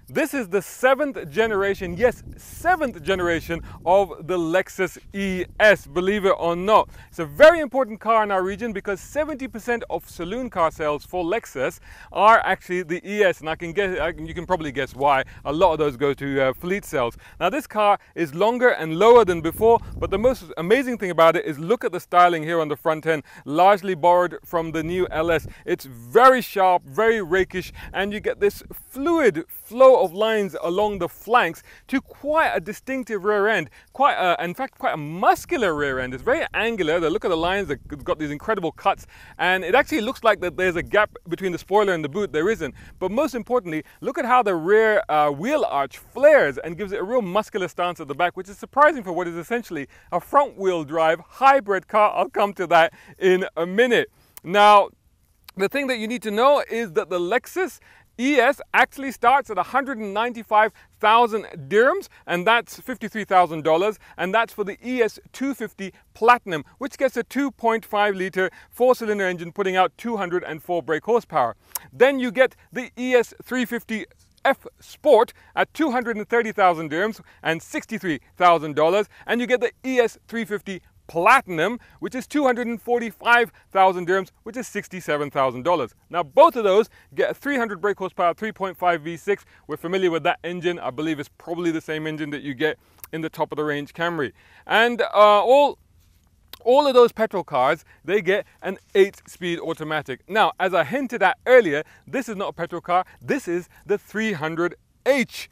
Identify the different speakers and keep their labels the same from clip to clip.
Speaker 1: This is the 7th generation, yes, 7th generation of the Lexus ES, believe it or not. It's a very important car in our region because 70% of saloon car sales for Lexus are actually the ES, and you can probably guess why. A lot of those go to fleet sales. Now this car is longer and lower than before, but the most amazing thing about it is look at the styling here on the front end, largely borrowed from the new LS. It's very sharp, very rakish, and you get this fluid flow of lines along the flanks to quite a distinctive rear end, in fact quite a muscular rear end. It's very angular. Look at the lines, they've got these incredible cuts, and it actually looks like that there's a gap between the spoiler and the boot. There isn't. But most importantly, look at how the rear wheel arch flares and gives it a real muscular stance at the back, which is surprising for what is essentially a front wheel drive hybrid car. I'll come to that in a minute. Now, the thing that you need to know is that the Lexus ES actually starts at 195,000 dirhams, and that's $53,000, and that's for the ES250 Platinum, which gets a 2.5 litre 4-cylinder engine putting out 204 brake horsepower. Then you get the ES350 F Sport at 230,000 dirhams and $63,000, and you get the ES350 Platinum, which is 245,000 dirhams, which is $67,000. Now both of those get a 300 brake horsepower 3.5 V6. We're familiar with that engine. I believe it's probably the same engine that you get in the top of the range Camry. And all of those petrol cars, they get an 8-speed automatic. Now, as I hinted at earlier, this is not a petrol car. This is the 300h.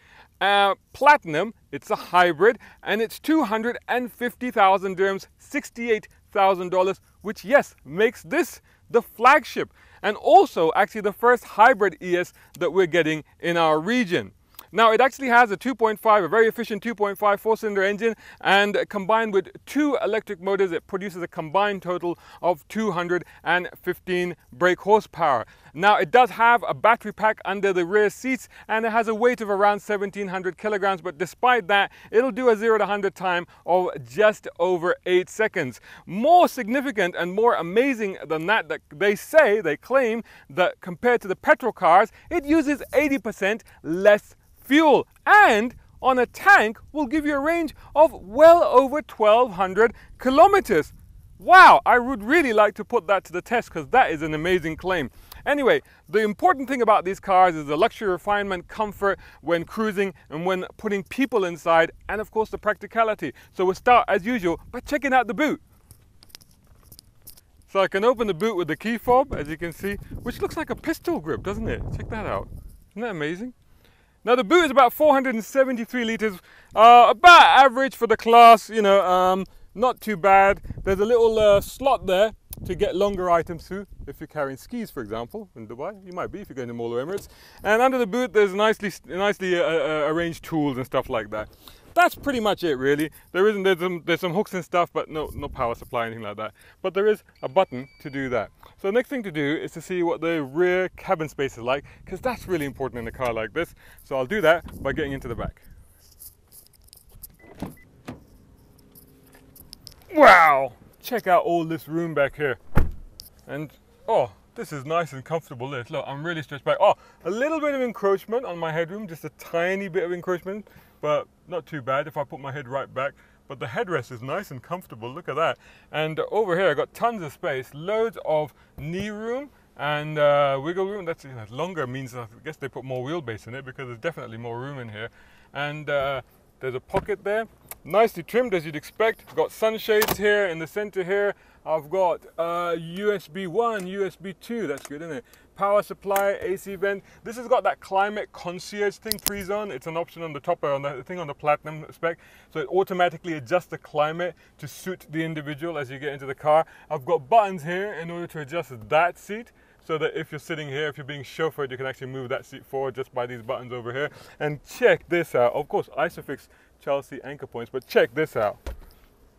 Speaker 1: Platinum, it's a hybrid, and it's 250,000 dirhams, $68,000, which, yes, makes this the flagship, and also actually the first hybrid ES that we're getting in our region. Now, it actually has a very efficient 2.5 4-cylinder engine, and combined with 2 electric motors, it produces a combined total of 215 brake horsepower. Now, it does have a battery pack under the rear seats, and it has a weight of around 1,700 kilograms, but despite that, it'll do a 0 to 100 time of just over 8 seconds. More significant and more amazing than that, they claim that compared to the petrol cars, it uses 80% less fuel, and on a tank will give you a range of well over 1,200 kilometers. Wow, I would really like to put that to the test because that is an amazing claim. Anyway, the important thing about these cars is the luxury, refinement, comfort when cruising and when putting people inside, and of course the practicality. So we'll start as usual by checking out the boot. So I can open the boot with the key fob, as you can see, which looks like a pistol grip, doesn't it? Check that out. Isn't that amazing? Now the boot is about 473 litres, about average for the class, you know, not too bad. There's a little slot there to get longer items through. If you're carrying skis, for example, in Dubai, you might be if you're going to Mall of Emirates. And under the boot, there's nicely arranged tools and stuff like that. That's pretty much it, really. There's some hooks and stuff, but no power supply or anything like that. But there is a button to do that. So the next thing to do is to see what the rear cabin space is like, because that's really important in a car like this. So I'll do that by getting into the back. Wow! Check out all this room back here. And, oh, this is nice and comfortable. Look, I'm really stretched back. Oh, a little bit of encroachment on my headroom, just a tiny bit of encroachment, but not too bad if I put my head right back. But the headrest is nice and comfortable, look at that. And over here I got tons of space, loads of knee room and wiggle room. That's longer means I guess they put more wheelbase in it, because there's definitely more room in here. And there's a pocket there, nicely trimmed as you'd expect. I've got sunshades here in the center here. I've got USB 1, USB 2, that's good, isn't it? Power supply, AC vent. This has got that climate concierge thing, pre-zone. It's an option on the top, on the thing on the Platinum spec. So it automatically adjusts the climate to suit the individual as you get into the car. I've got buttons here in order to adjust that seat, so that if you're sitting here, if you're being chauffeured, you can actually move that seat forward just by these buttons over here. And check this out. Of course, Isofix Chelsea anchor points, but check this out.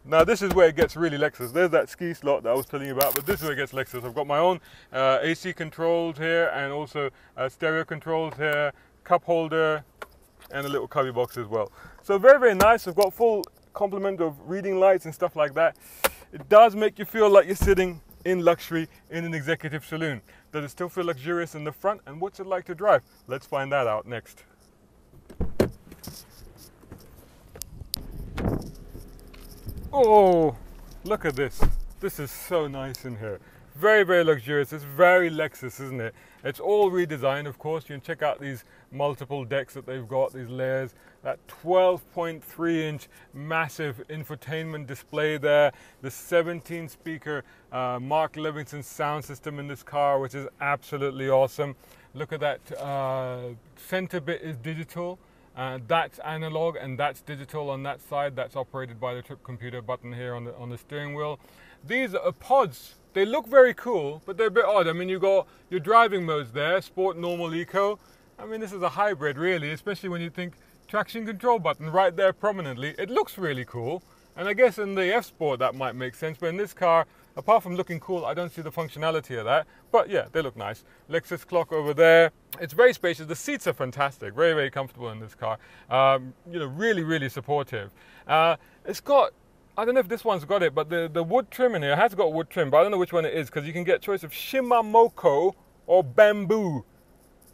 Speaker 1: Now this is where it gets really Lexus. There's that ski slot that I was telling you about, but this is where it gets Lexus. I've got my own AC controls here, and also stereo controls here, cup holder, and a little cubby box as well. So very, very nice. I've got full complement of reading lights and stuff like that. It does make you feel like you're sitting in luxury in an executive saloon. Does it still feel luxurious in the front? And what's it like to drive? Let's find that out next. Oh, look at this. This is so nice in here. Very, very luxurious. It's very Lexus, isn't it? It's all redesigned, of course. You can check out these multiple decks that they've got, these layers. That 12.3-inch massive infotainment display there. The 17-speaker Mark Levinson sound system in this car, which is absolutely awesome. Look at that center bit is digital. That's analog and that's digital on that side. That's operated by the trip computer button here on the steering wheel. These are pods. They look very cool, but they're a bit odd. I mean, you got your driving modes there, sport, normal, eco. I mean, this is a hybrid really, especially when you think traction control button right there prominently. It looks really cool. And I guess in the F Sport that might make sense, but in this car, apart from looking cool, I don't see the functionality of that. But yeah, they look nice. Lexus clock over there. It's very spacious. The seats are fantastic. Very, very comfortable in this car. You know, really, really supportive. It's got, I don't know if this one's got it, but the wood trim in here has got wood trim, but I don't know which one it is because you can get a choice of Shimamoko or bamboo.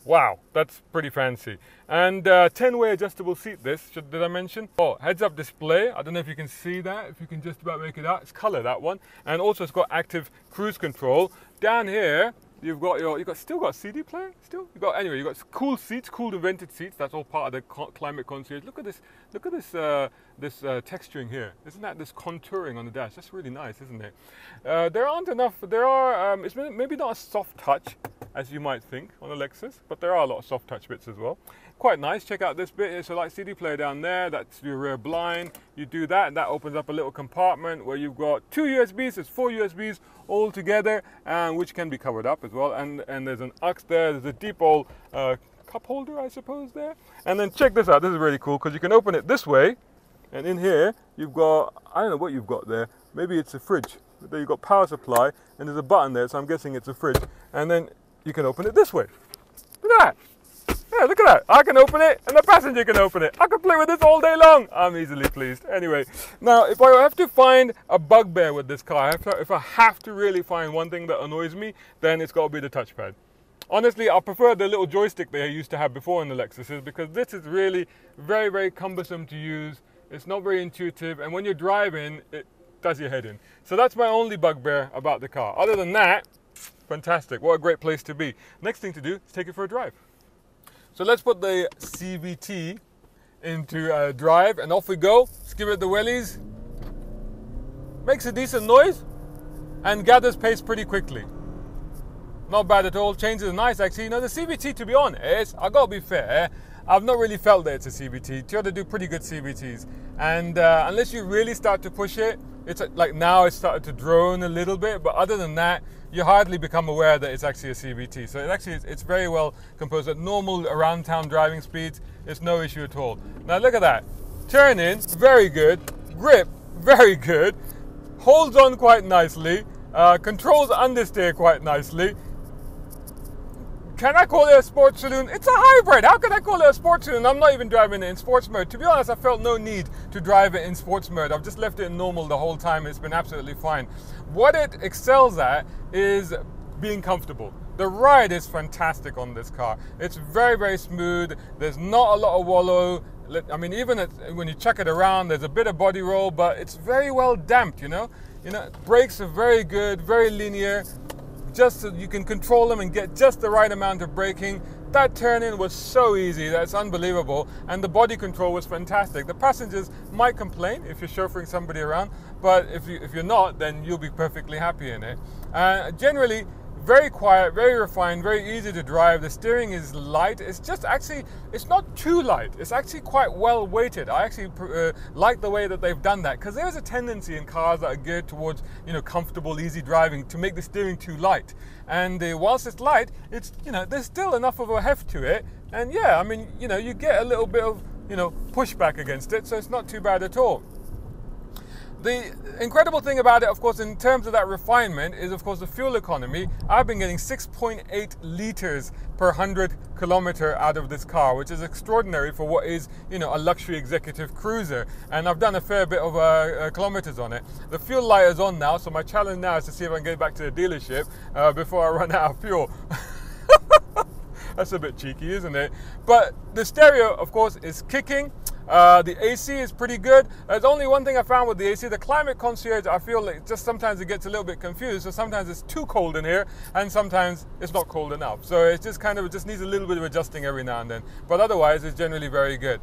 Speaker 1: Wow, that's pretty fancy. And 10-way adjustable seat this, did I mention? Oh, heads-up display. I don't know if you can see that, if you can just about make it out. It's color, that one. And also it's got active cruise control. Down here, still got CD player. Anyway, you've got cool seats, cool vented seats. That's all part of the climate concierge. Look at this texturing here. Isn't that this contouring on the dash? That's really nice, isn't it? There aren't enough. It's maybe not a soft touch as you might think on a Lexus, but there are a lot of soft touch bits as well. Quite nice. Check out this bit. It's a like CD player down there. That's your rear blind. You do that, and that opens up a little compartment where you've got 2 USBs. There's 4 USBs all together, which can be covered up as well. And there's an aux there. There's a deep old cup holder, I suppose, there. And then check this out. This is really cool because you can open it this way, and in here you've got, I don't know what you've got there. Maybe it's a fridge. There you've got power supply, and there's a button there, so I'm guessing it's a fridge. And then you can open it this way. Look at that. Yeah, look at that. I can open it and the passenger can open it. I can play with this all day long. I'm easily pleased. Anyway, now if I have to find a bugbear with this car, if I have to really find one thing that annoys me, then it's got to be the touchpad. Honestly, I prefer the little joystick they used to have before in the Lexuses because this is really very, very cumbersome to use. It's not very intuitive, and when you're driving, it does your head in. So that's my only bugbear about the car. Other than that, fantastic. What a great place to be. Next thing to do is take it for a drive. So let's put the CVT into drive and off we go. Let's give it the wellies. Makes a decent noise and gathers pace pretty quickly. Not bad at all. Changes are nice actually. You know, the CVT, to be honest, I gotta be fair, I've not really felt that it's a CVT. Toyota do pretty good CVTs. And unless you really start to push it, it's like now it's started to drone a little bit, but other than that, you hardly become aware that it's actually a CVT. So it's very well composed. At normal around town driving speeds, it's no issue at all. Now look at that. Turn in, very good. Grip, very good. Holds on quite nicely. Controls understeer quite nicely. Can I call it a sports saloon? It's a hybrid. How can I call it a sports saloon? I'm not even driving it in sports mode. To be honest, I felt no need to drive it in sports mode. I've just left it in normal the whole time. It's been absolutely fine. What it excels at is being comfortable. The ride is fantastic on this car. It's very, very smooth. There's not a lot of wallow. I mean, even when you chuck it around, there's a bit of body roll, but it's very well damped, you know? Brakes are very good, very linear. Just so you can control them and get just the right amount of braking. That turn-in was so easy, that's unbelievable, and the body control was fantastic. The passengers might complain if you're chauffeuring somebody around, but if you're not, then you'll be perfectly happy in it. Generally, very quiet, very refined, very easy to drive. The steering is light. It's just actually, it's not too light. It's actually quite well weighted. I actually like the way that they've done that, because there's a tendency in cars that are geared towards, comfortable, easy driving to make the steering too light. And whilst it's light, it's, there's still enough of a heft to it. And yeah, I mean, you get a little bit of, pushback against it, so it's not too bad at all. The incredible thing about it, of course, in terms of that refinement is, of course, the fuel economy. I've been getting 6.8 liters per 100 kilometer out of this car, which is extraordinary for what is, a luxury executive cruiser. And I've done a fair bit of kilometers on it. The fuel light is on now, so my challenge now is to see if I can get back to the dealership before I run out of fuel. That's a bit cheeky, isn't it? But the stereo, of course, is kicking. The AC is pretty good. There's only one thing I found with the AC, the climate concierge, I feel like just sometimes it gets a little bit confused. So sometimes it's too cold in here and sometimes it's not cold enough. So it just needs a little bit of adjusting every now and then. But otherwise it's generally very good.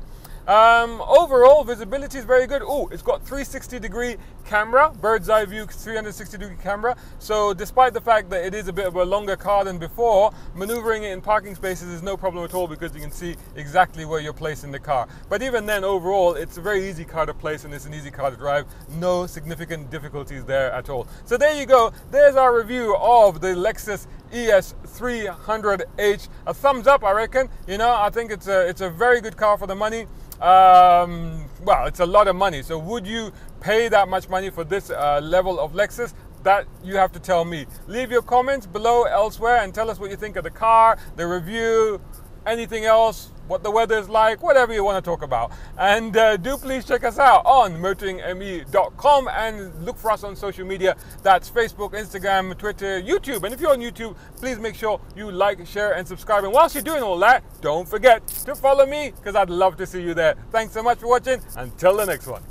Speaker 1: Overall, visibility is very good. Oh, it's got 360-degree camera, bird's eye view 360-degree camera. So despite the fact that it is a bit of a longer car than before, maneuvering it in parking spaces is no problem at all because you can see exactly where you're placing the car. But even then, overall, it's a very easy car to place and it's an easy car to drive. No significant difficulties there at all. So there you go. There's our review of the Lexus ES300h. A thumbs up, I reckon. You know, I think it's a very good car for the money. Well, it's a lot of money. So would you pay that much money for this level of Lexus? That you have to tell me. Leave your comments below elsewhere and tell us what you think of the car, the review, anything else, what the weather's like, whatever you want to talk about. And do please check us out on motoringme.com and look for us on social media. That's Facebook, Instagram, Twitter, YouTube. And if you're on YouTube, please make sure you like, share, and subscribe. And whilst you're doing all that, don't forget to follow me because I'd love to see you there. Thanks so much for watching. Until the next one.